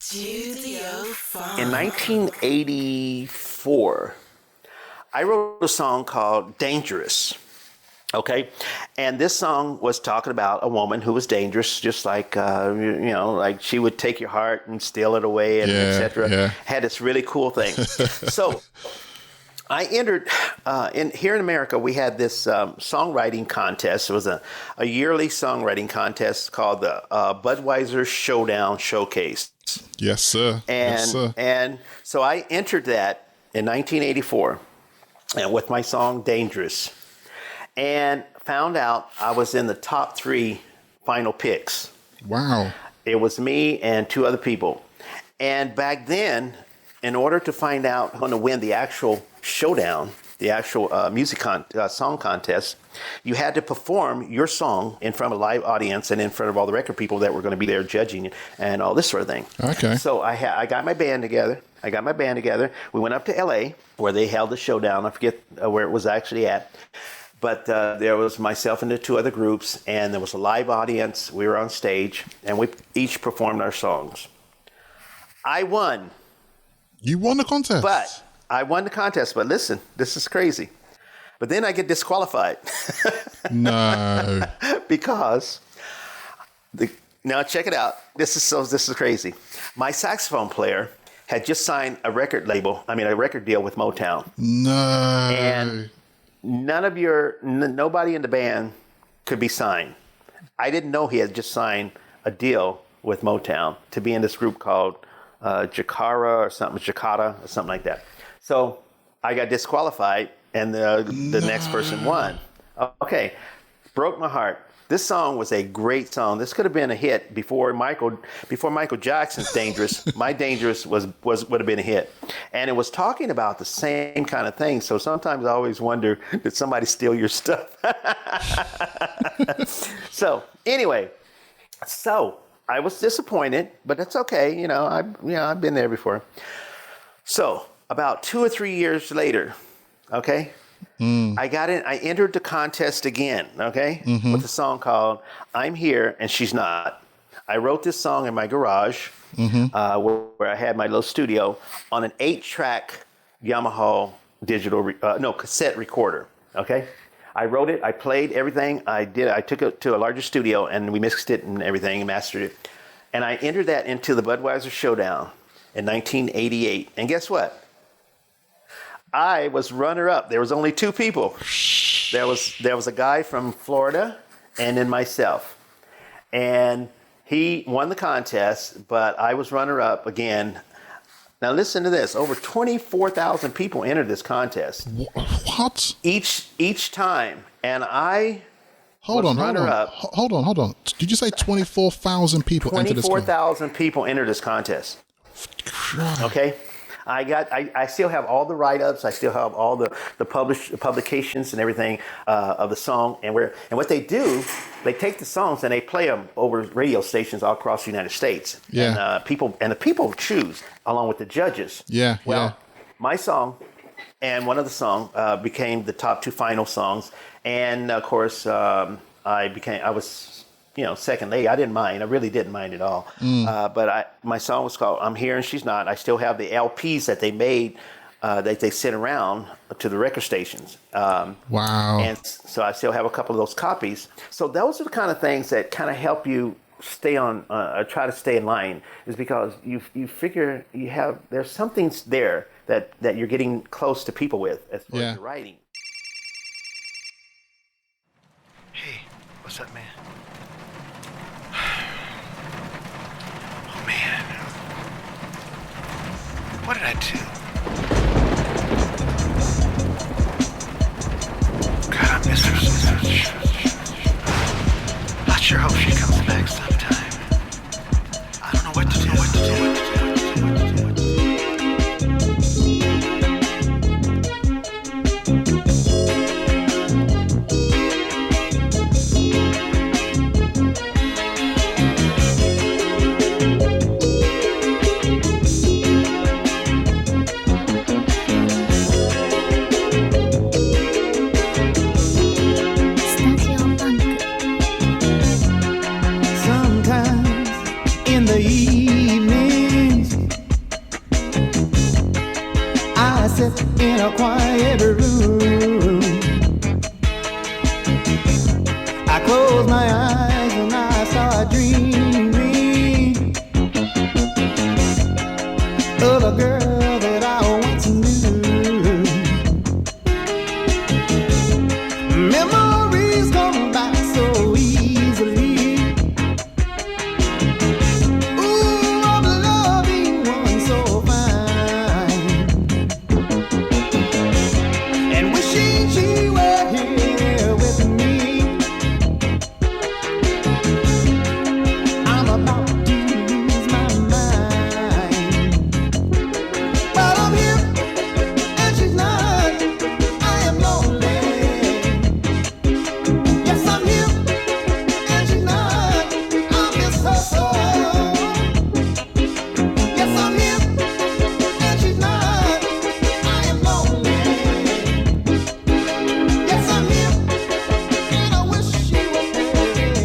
Studio Fun. In 1984, I wrote a song called Dangerous. Okay, and this song was talking about a woman who was dangerous, just like like she would take your heart and steal it away, and etc. Yeah. Had this really cool thing. So I entered here in America. We had this songwriting contest. It was a yearly songwriting contest called the Budweiser Showdown Showcase. Yes, sir. And so I entered that in 1984, and with my song Dangerous. And found out I was in the top 3 final picks. Wow. It was me and 2 other people. And back then, in order to find out who's going to win the actual showdown, the actual song contest, you had to perform your song in front of a live audience and in front of all the record people that were going to be there judging and all this sort of thing. Okay. So I got my band together. We went up to L.A. where they held the showdown. I forget where it was actually at. But there was myself and the 2 other groups, and there was a live audience. We were on stage, and we each performed our songs. I won. You won the contest? But I won the contest. But listen, this is crazy. But then I get disqualified. No. Because, now check it out. This is crazy. My saxophone player had just signed a record deal with Motown. No. And nobody in the band could be signed. I didn't know he had just signed a deal with Motown to be in this group called Jakarta or something like that. So I got disqualified, and the next person won. Okay, broke my heart. This song was a great song. This could have been a hit before Michael Jackson's Dangerous. My Dangerous would have been a hit. And it was talking about the same kind of thing. So sometimes I always wonder, did somebody steal your stuff? So anyway, I was disappointed, but that's okay. I've been there before. So about 2 or 3 years later, okay, I entered the contest again, okay, with a song called I'm Here and She's Not. I wrote this song in my garage where I had my little studio on an 8-track Yamaha cassette recorder, okay? I wrote it, I played everything, I took it to a larger studio and we mixed it and everything and mastered it. And I entered that into the Budweiser Showdown in 1988. And guess what? I was runner-up. There was only 2 people. There was a guy from Florida and then myself. And he won the contest, but I was runner-up again. Now listen to this. Over 24,000 people entered this contest. What? Each time. And I Hold on. Did you say 24,000 people entered this contest? 24,000 people entered this contest. Okay? I still have all the write-ups. I still have all the publications and everything of the song. And what they do, they take the songs and they play them over radio stations all across the United States. Yeah. And the people choose along with the judges. Yeah. Well, my song and one of the songs became the top 2 final songs. And of course, I was second lady. I didn't mind. I really didn't mind at all. But my song was called I'm Here and She's Not. I still have the LPs that they made that they sent around to the record stations. Wow. And so I still have a couple of those copies. So those are the kind of things that kind of help you stay on, try to stay in line, is because you figure there's something there that you're getting close to people with as far as your writing. Hey, what's up, man? Oh, man. What did I do? God, I miss her so much. I sure hope she comes back sometime. I don't know what to do. sit in a quiet room. I close my eyes and I start dreaming of a girl that I once knew. Memories come back so easily. Ooh, of loving one so fine, and wishing she were here with me. I'm about to lose my mind, but I'm here and she's not. I am lonely. Yes, I'm here and she's not. I miss her so. Yes, I'm here and she's not. I am lonely. Yes, I'm here and I wish she was here.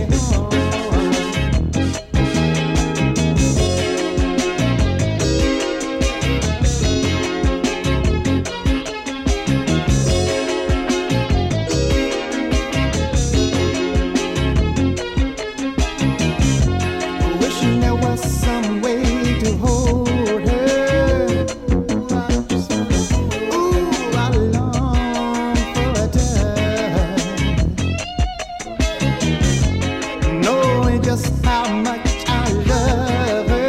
Wishing there was some way to hold her. Ooh, I long for a touch, knowing just how much I love her.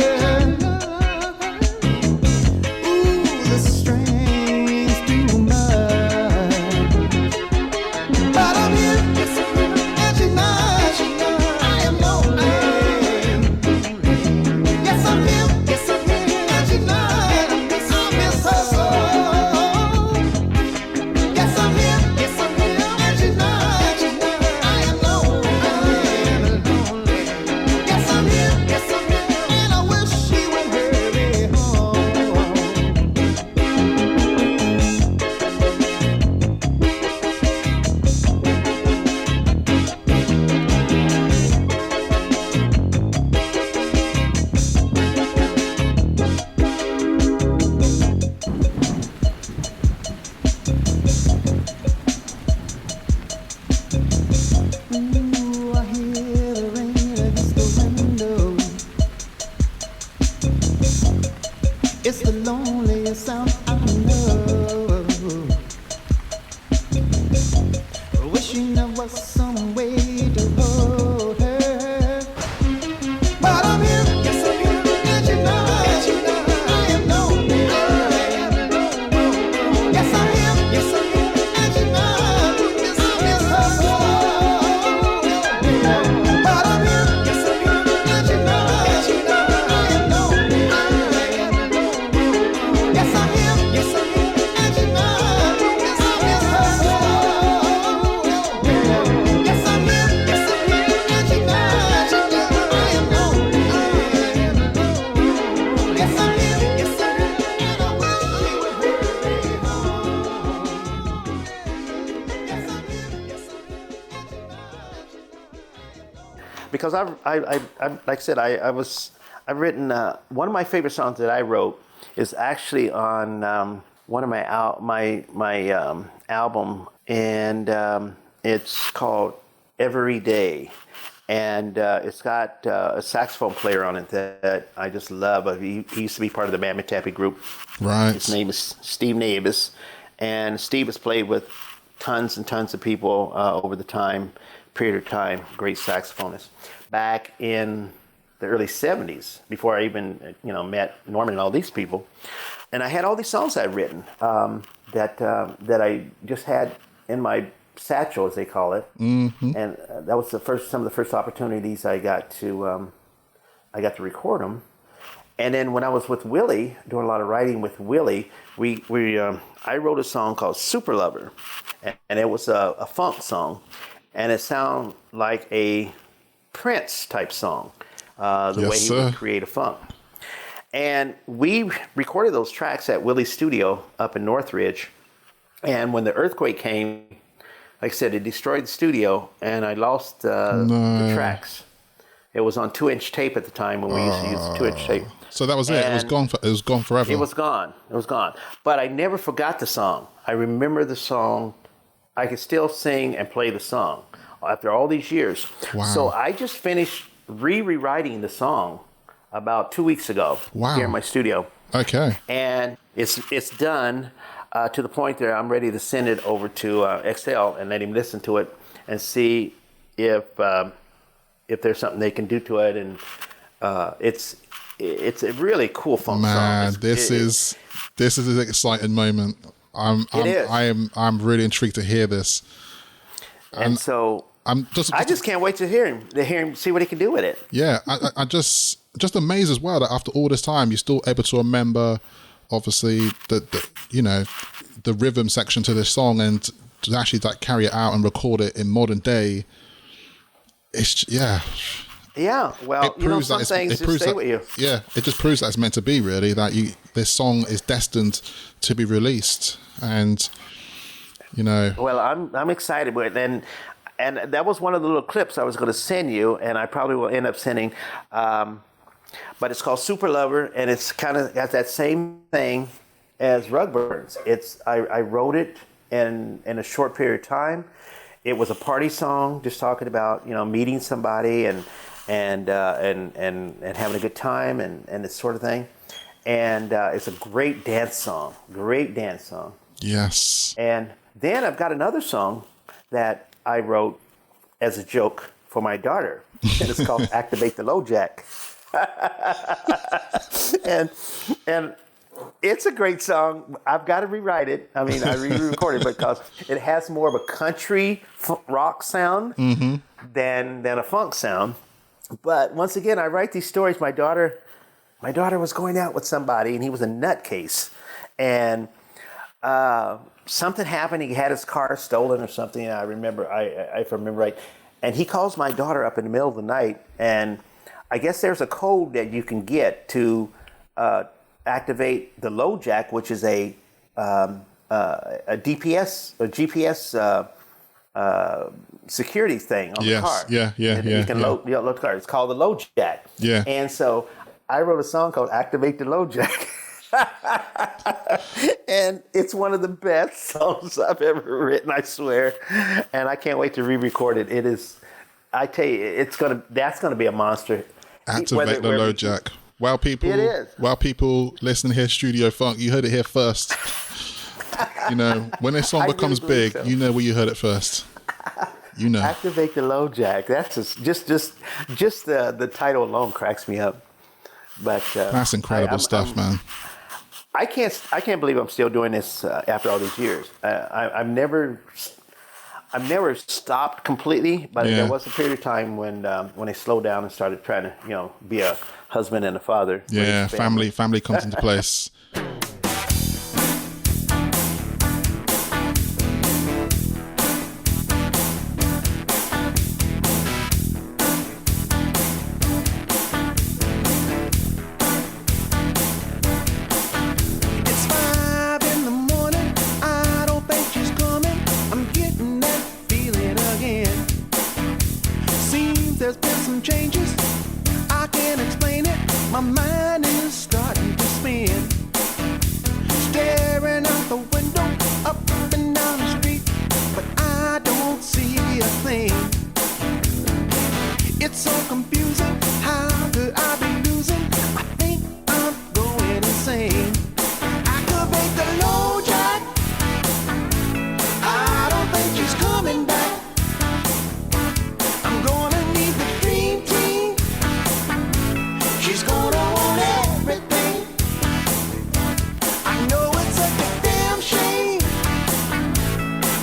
Ooh, the strain's too much, but I'm here and she's not. I am lonely. Yes, I'm here and she's not. I miss her so. Yes, I'm here and she's not. I am lonely. Yes, I'm here and I wish she would hurry home. Ooh, I hear the rain against the window. It's the loneliest sound I know. Wishing there was some way to hold her, but I'm here. And she's not. I am lonely. Yes, I'm here. And she's not. I miss her so. But I'm here. And she's not. I am lonely. Yes, I'm here. And she's not. I miss her so. Yes, I'm here. And she's not. I am lonely. Yes, I'm here. And I wish she would hurry home. Yes, I'm here. Because I like I said, I've written one of my favorite songs that I wrote is actually on one of my album, and it's called Every Day, and it's got a saxophone player on it that I just love. He used to be part of the Mammy Tappy group. Right. His name is Steve Navis, and Steve has played with tons and tons of people over the period of time. Great saxophonist. Back in the early 70s, before I even met Norman and all these people, and I had all these songs I'd written that I just had in my satchel, as they call it, and that was some of the first opportunities I got to record them. And then when I was with Willie, doing a lot of writing with Willie, I wrote a song called Super Lover, and it was a funk song, and it sounded like a Prince type song, the way he would create a funk. And we recorded those tracks at Willie's studio up in Northridge. And when the earthquake came, like I said, it destroyed the studio, and I lost the tracks. It was on 2-inch tape at the time when we used to use 2-inch tape. So that was it. It was gone. It was gone forever. It was gone. It was gone. But I never forgot the song. I remember the song. I can still sing and play the song after all these years. Wow. So I just finished rewriting the song about 2 weeks ago here in my studio. Okay. And it's done to the point that I'm ready to send it over to XL and let him listen to it and see if there's something they can do to it. And it's a really cool funk song. Man, this is an exciting moment. I'm really intrigued to hear this. And so I just can't wait to hear him, see what he can do with it. Yeah, I just amazed as well that after all this time, you're still able to remember, obviously, the rhythm section to this song, and to actually carry it out and record it in modern day. Yeah, well, some things just stay with you. Yeah, it just proves that it's meant to be, really, that this song is destined to be released. And, Well, I'm excited with it. And that was one of the little clips I was going to send you, and I probably will end up sending. But it's called Super Lover, and it's kind of got that same thing as Rug Burns. I wrote it in a short period of time. It was a party song, just talking about meeting somebody and having a good time and this sort of thing. And it's a great dance song. Yes. And then I've got another song that I wrote as a joke for my daughter. And it's called Activate the Low Jack. and it's a great song. I've got to rewrite it. I mean, I re-recorded it because it has more of a country rock sound than a funk sound. But once again, I write these stories. My daughter was going out with somebody, and he was a nutcase. And something happened. He had his car stolen or something. I remember, if I remember right. And he calls my daughter up in the middle of the night. And I guess there's a code that you can get to activate the low jack, which is a GPS security thing on the car. Yeah. You can load the car. It's called the low jack. Yeah. And so I wrote a song called Activate the Low Jack. And it's one of the best songs I've ever written, I swear. And I can't wait to re-record it. It is, I tell you, that's gonna be a monster. Activate the Low Jack. Wow, people. It is. Wow, people listening here, Studio Funk, you heard it here first. When this song becomes big, so. You know where you heard it first. Activate the Low Jack. That's just the title alone cracks me up. But that's incredible stuff, man. I can't believe I'm still doing this after all these years. I've never stopped completely, but there was a period of time when I slowed down and started trying to be a husband and a father. Yeah, family comes into place. There's been some changes, I can't explain it. My mind is starting to spin. Staring out the window, up and down the street, but I don't see a thing. It's so confusing, how could I be losing? I think I'm going insane. Activate the low jack, I don't think she's coming back. I'm gonna need the dream team. She's gonna want everything. I know it's such a damn shame.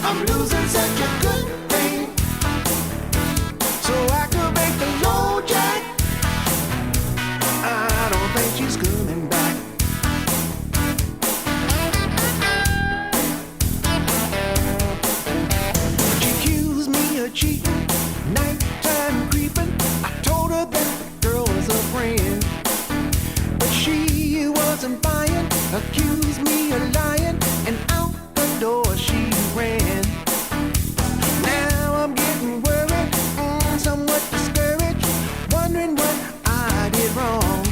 I'm losing such a good thing. So activate the low jack. I don't think she's coming back. She accused me of cheating. Nighttime creeping, I told her that the girl was a friend, but she wasn't buying, accused me of lying, and out the door she ran. Now I'm getting worried and somewhat discouraged, wondering what I did wrong.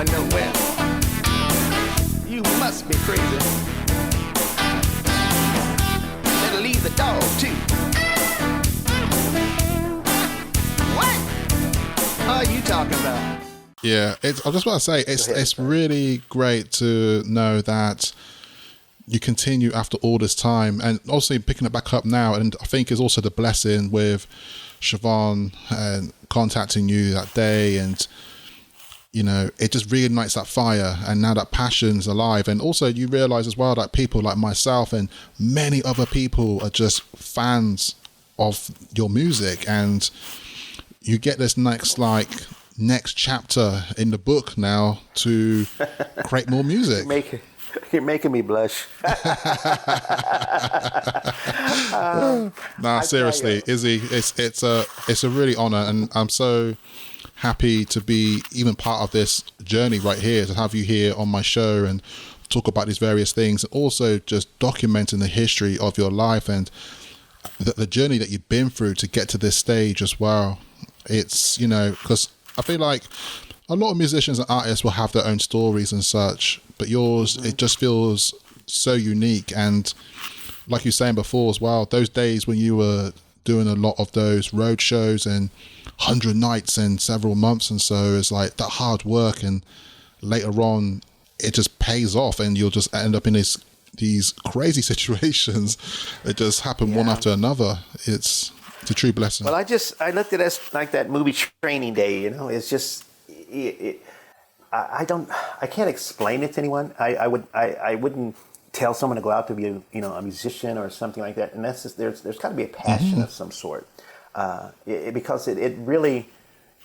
going nowhere. You must be crazy. Better leave the dog too. What are you talking about? Yeah, I was just about to say, it's really great to know that you continue after all this time, and also picking it back up now. And I think it's also the blessing with Siobhan and contacting you that day, and you know, it just reignites that fire, and now that passion's alive. And also you realize as well that people like myself and many other people are just fans of your music, and you get this next chapter in the book now to create more music. You're making me blush. Nah, seriously, Isy, it's a really honor, and I'm so happy to be even part of this journey right here, to have you here on my show and talk about these various things, and also just documenting the history of your life and the journey that you've been through to get to this stage as well. It's, you know, because I feel like a lot of musicians and artists will have their own stories and such, but yours, it just feels so unique. And like you were saying before as well, those days when you were doing a lot of those road shows and 100 nights and several months and so, it's like that hard work, and later on it just pays off, and you'll just end up in these crazy situations that just happen one after another. It's a true blessing. Well, I looked at it as like that movie Training Day, you know. It's just I can't explain it to anyone. I wouldn't tell someone to go out to be a musician or something like that. And that's just, there's got to be a passion of some sort, because it really,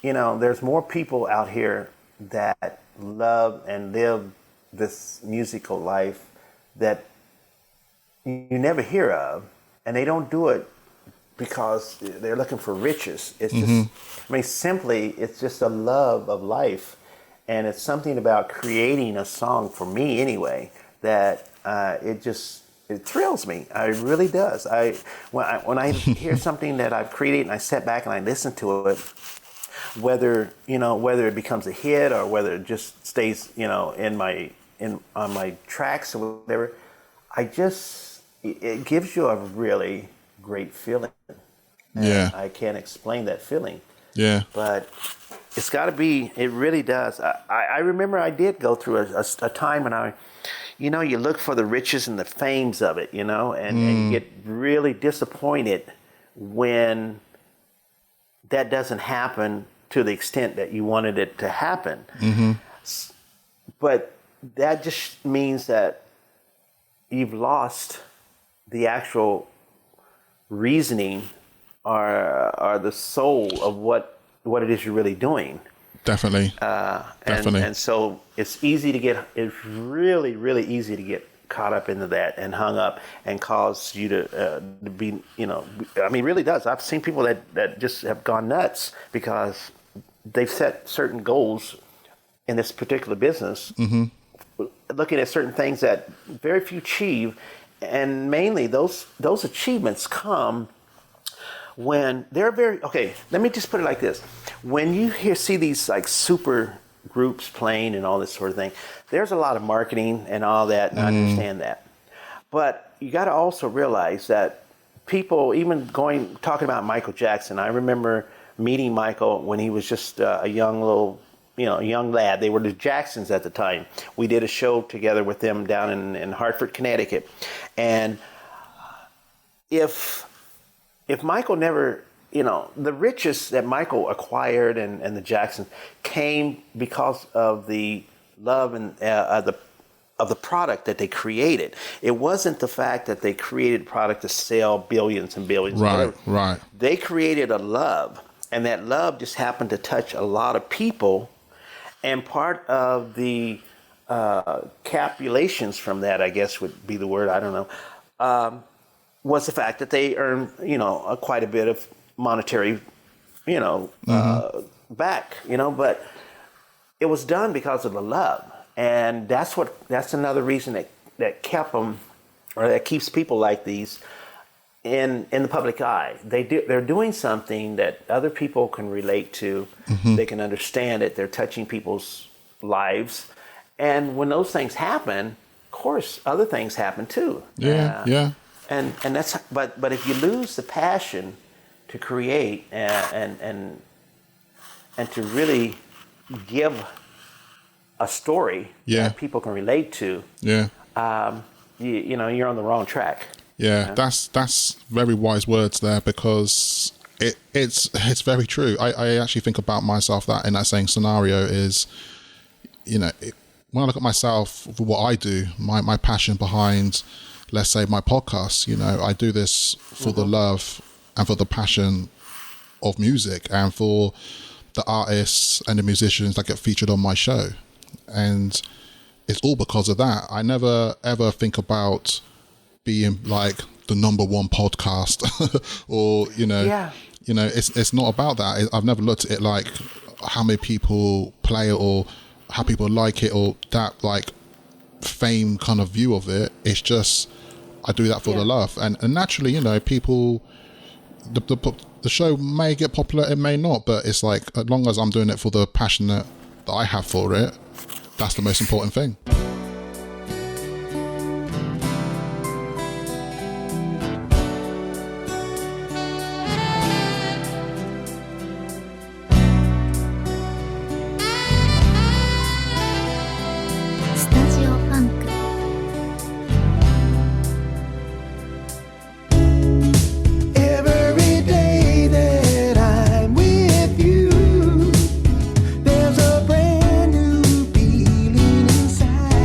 you know, there's more people out here that love and live this musical life that you never hear of, and they don't do it because they're looking for riches. It's just, I mean, simply, it's just a love of life. And it's something about creating a song, for me anyway, that it thrills me. It really does. When I hear something that I've created and I sit back and I listen to it, whether it becomes a hit or whether it just stays, you know, on my tracks or whatever, it gives you a really great feeling. And I can't explain that feeling. Yeah. But it's got to be, it really does. I remember I did go through a time when you look for the riches and the fames of it, you know, and you get really disappointed when that doesn't happen to the extent that you wanted it to happen. But that just means that you've lost the actual reasoning or the soul of what it is you're really doing. Definitely. Definitely. And so it's really, really easy to get caught up into that and hung up and cause you to be, you know, I mean, it really does. I've seen people that just have gone nuts because they've set certain goals in this particular business, looking at certain things that very few achieve. And mainly those achievements come when they're okay, let me just put it like this. When you see these like super groups playing and all this sort of thing, there's a lot of marketing and all that, and I understand that. But you got to also realize that people, even talking about Michael Jackson, I remember meeting Michael when he was just a young lad. They were the Jacksons at the time. We did a show together with them down in Hartford, Connecticut. And if Michael never, you know, the riches that Michael acquired and the Jacksons came because of the love and of the product that they created. It wasn't the fact that they created a product to sell billions and billions. Right. They created a love, and that love just happened to touch a lot of people. And part of the capulations from that, I guess would be the word, I don't know, was the fact that they earned, you know, quite a bit of monetary, you know, back, you know, but it was done because of the love. And that's another reason that kept them, or that keeps people like these in the public eye. They're doing something that other people can relate to. They can understand it. They're touching people's lives. And when those things happen, of course, other things happen too. Yeah. And that's but if you lose the passion to create and to really give a story that people can relate to, you know, you're on the wrong track. Yeah, that's very wise words there, because it's very true. I actually think about myself that in that same scenario is, you know, when I look at myself for what I do, my passion behind, let's say, my podcast, you know, I do this for the love and for the passion of music and for the artists and the musicians that get featured on my show. And it's all because of that. I never ever think about being like the number one podcast or, you know, it's not about that. I've never looked at it like how many people play it or how people like it or that like fame kind of view of it. It's just, I do that for the love. And naturally, you know, people, the show may get popular, it may not, but it's like, as long as I'm doing it for the passion that I have for it, that's the most important thing. Every day that I'm with you, there's a brand new feeling inside.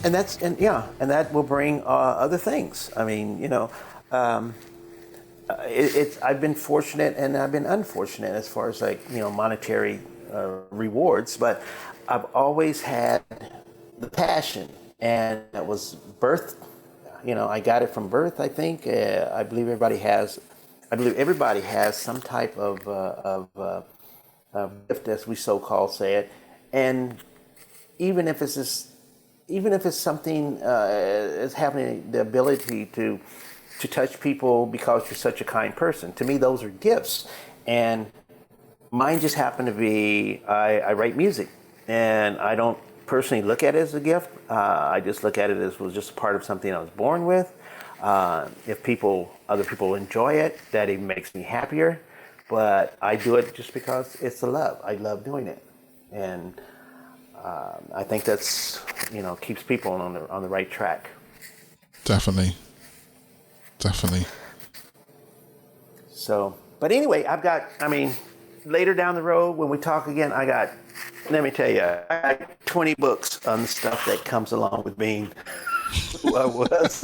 and that will bring other things. I mean, I've been fortunate and I've been unfortunate as far as like monetary rewards, but I've always had the passion, and that was birth. I got it from birth. I think I believe everybody has. I believe everybody has some type of gift, as we so-called say it, and even if it's something is having the ability to touch people because you're such a kind person. To me, those are gifts, and mine just happen to be I write music, and I don't personally look at it as a gift. I just look at it as was just part of something I was born with. If other people enjoy it, that even makes me happier. But I do it just because it's a love. I love doing it, and I think that's keeps people on the right track. Definitely. So, but anyway, later down the road when we talk again, let me tell you, I got 20 books on the stuff that comes along with being who I was.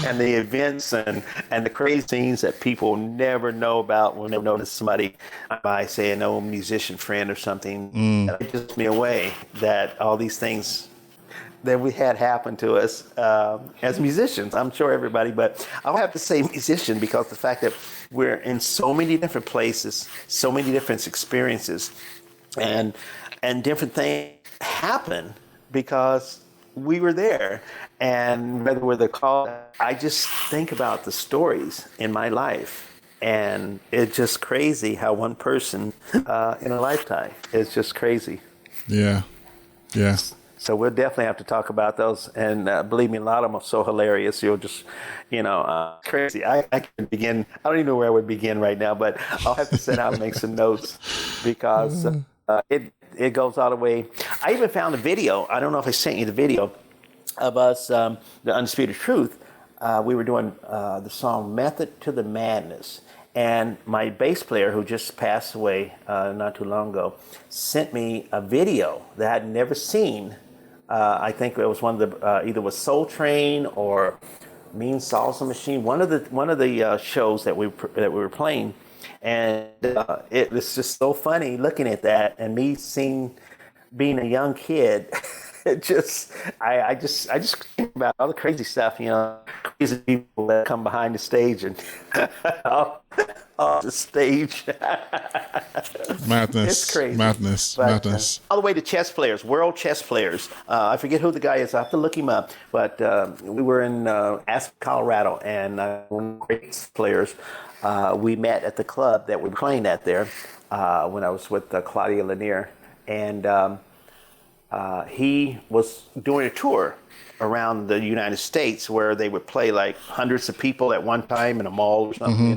And the events and the crazy things that people never know about when they notice somebody by, say, an old musician friend or something. It gives me away that all these things that we had happen to us as musicians. I'm sure everybody, but I'll have to say musician because the fact that we're in so many different places, so many different experiences, and different things happen because we were there. And whether we're the call, I just think about the stories in my life, and it's just crazy how one person in a lifetime is just crazy. Yeah. So we'll definitely have to talk about those. And believe me, a lot of them are so hilarious. You'll just, crazy. I can begin. I don't even know where I would begin right now, but I'll have to sit down and make some notes because it goes all the way. I even found a video. I don't know if I sent you the video of us, the Undisputed Truth. We were doing the song Method to the Madness. And my bass player, who just passed away not too long ago, sent me a video that I'd never seen. I think it was one of the either was Soul Train or Mean Salsa Machine, one of the shows that we were playing, and it was just so funny looking at that and me being a young kid. I just think about all the crazy stuff, crazy people that come behind the stage and off the stage. Madness. It's crazy. Madness. All the way to chess players, world chess players. I forget who the guy is. I have to look him up. But we were in Aspen, Colorado, and one of the great players. We met at the club that we were playing at there when I was with Claudia Lanier, and he was doing a tour around the United States where they would play like hundreds of people at one time in a mall or something,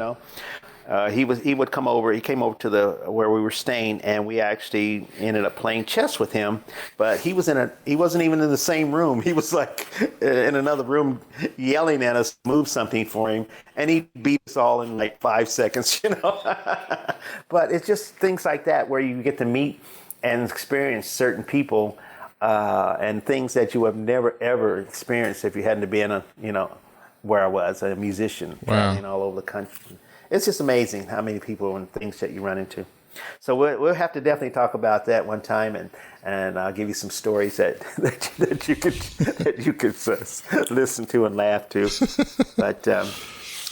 He would come over. He came over to where we were staying, and we actually ended up playing chess with him. But he wasn't even in the same room. He was like in another room, yelling at us to move something for him, and he beat us all in like 5 seconds, But it's just things like that where you get to meet and experience certain people and things that you have never ever experienced if you hadn't been where I was, a musician, traveling all over the country. It's just amazing how many people and things that you run into. So we'll have to definitely talk about that one time, and I'll give you some stories that you could listen to and laugh to. But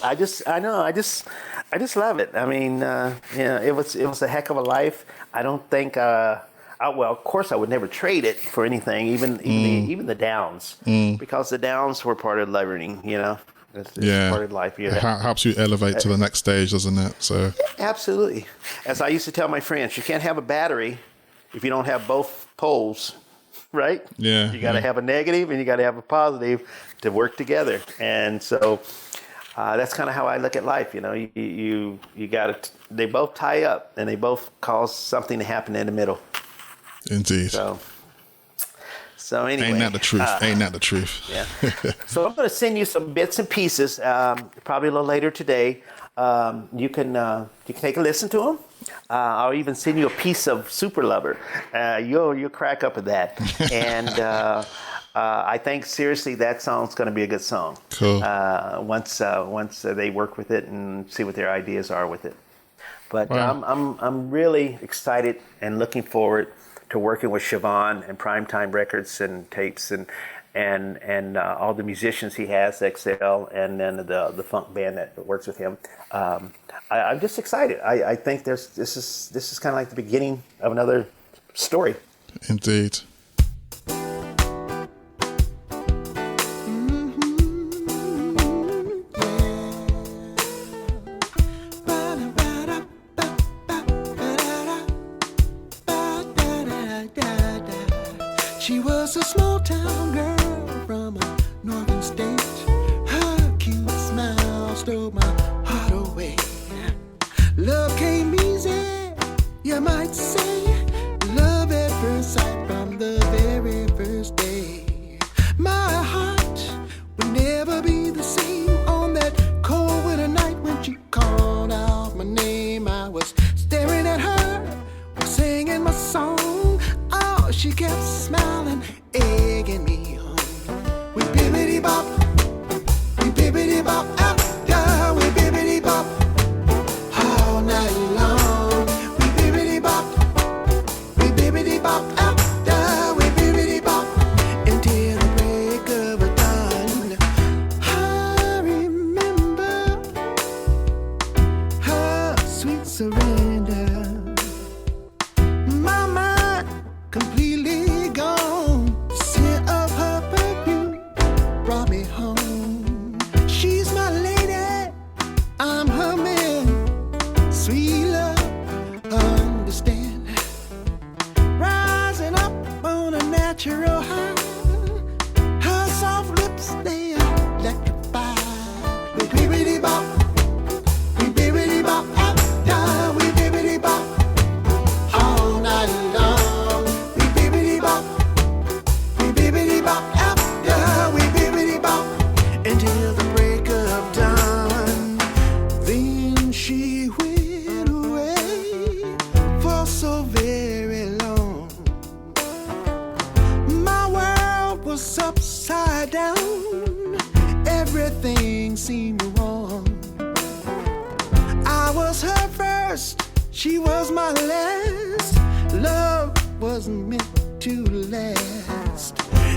I just love it. I mean, it was a heck of a life. I don't think. Well, of course, I would never trade it for anything, even the downs, because the downs were part of learning. It's part of life. It helps you elevate to the next stage, doesn't it? So absolutely. As I used to tell my friends, you can't have a battery if you don't have both poles, right? Yeah. You got to have a negative and you got to have a positive to work together. And so that's kind of how I look at life. You got to. They both tie up and they both cause something to happen in the middle. Indeed. So anyway, ain't that the truth? Ain't that the truth? Yeah. So I'm going to send you some bits and pieces, probably a little later today. You can take a listen to them. I'll even send you a piece of Super Lover. You'll crack up at that. And I think seriously that song's going to be a good song. Cool. Once they work with it and see what their ideas are with it. But Wow. I'm really excited and looking forward to working with Siobhan and Primetime Records and tapes and all the musicians he has, XL, and then the funk band that works with him. I'm just excited. I think this is kind of like the beginning of another story. Indeed. She was a small town girl from a northern state. Her cute smile stole my heart away. Love came easy, you might say. Love at first sight from the very first day. My heart would never be the same on that cold winter night when she called out my name. I was staring at her, singing my song. Oh, she kept smiling, egging me on. We bibbidi bop, out, yeah, we bibbidi bop all night long. We bibbidi bop, out, yeah, we bibbidi bop until the break of dawn. I remember her sweet surrender. My mind completely gone. The scent of her perfume brought me home. She's my lady, I'm her man. Sweet love, understand. Rising up on a natural high. Her soft lips, they electrify. We bibbidi bop, out, yeah, we bibbidi bop all night long. We bibbidi bop, out, yeah, we bibbidi bop until the break of dawn. Then she went away for so very long. My world was upside down. Everything seemed wrong. I was her first, she was my last. Love wasn't meant to last.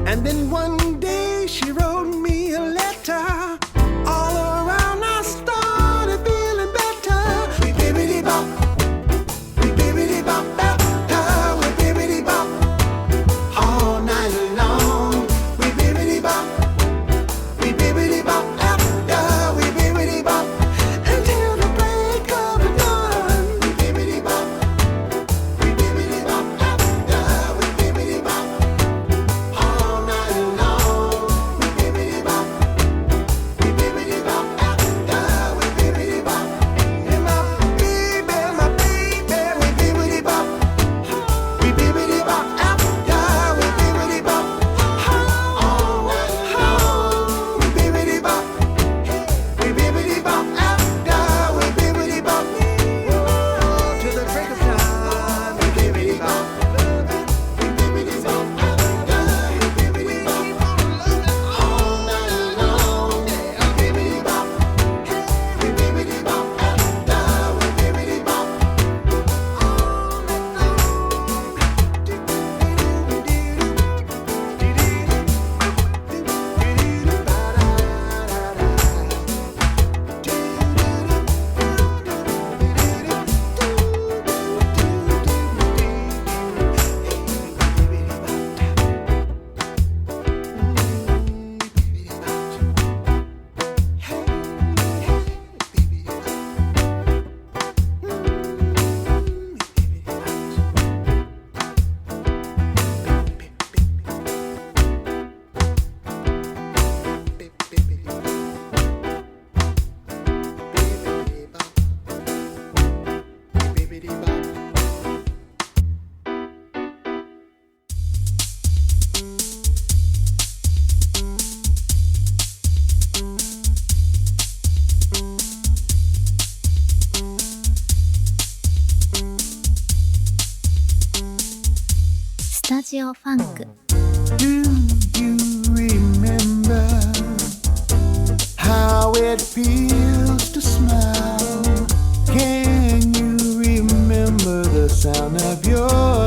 And then one day she wrote me a letter. All around I started feeling better. We bibbidi bop, out, yeah, we bibbidi bop all night long. We bibbidi bop, out, yeah, we bibbidi bop until the break of dawn. We bibbidi bop, out, yeah, we bibbidi bop all night long. We bibbidi bop, ジオファンク。 Do you remember how it feels to smile? Can you remember the sound of your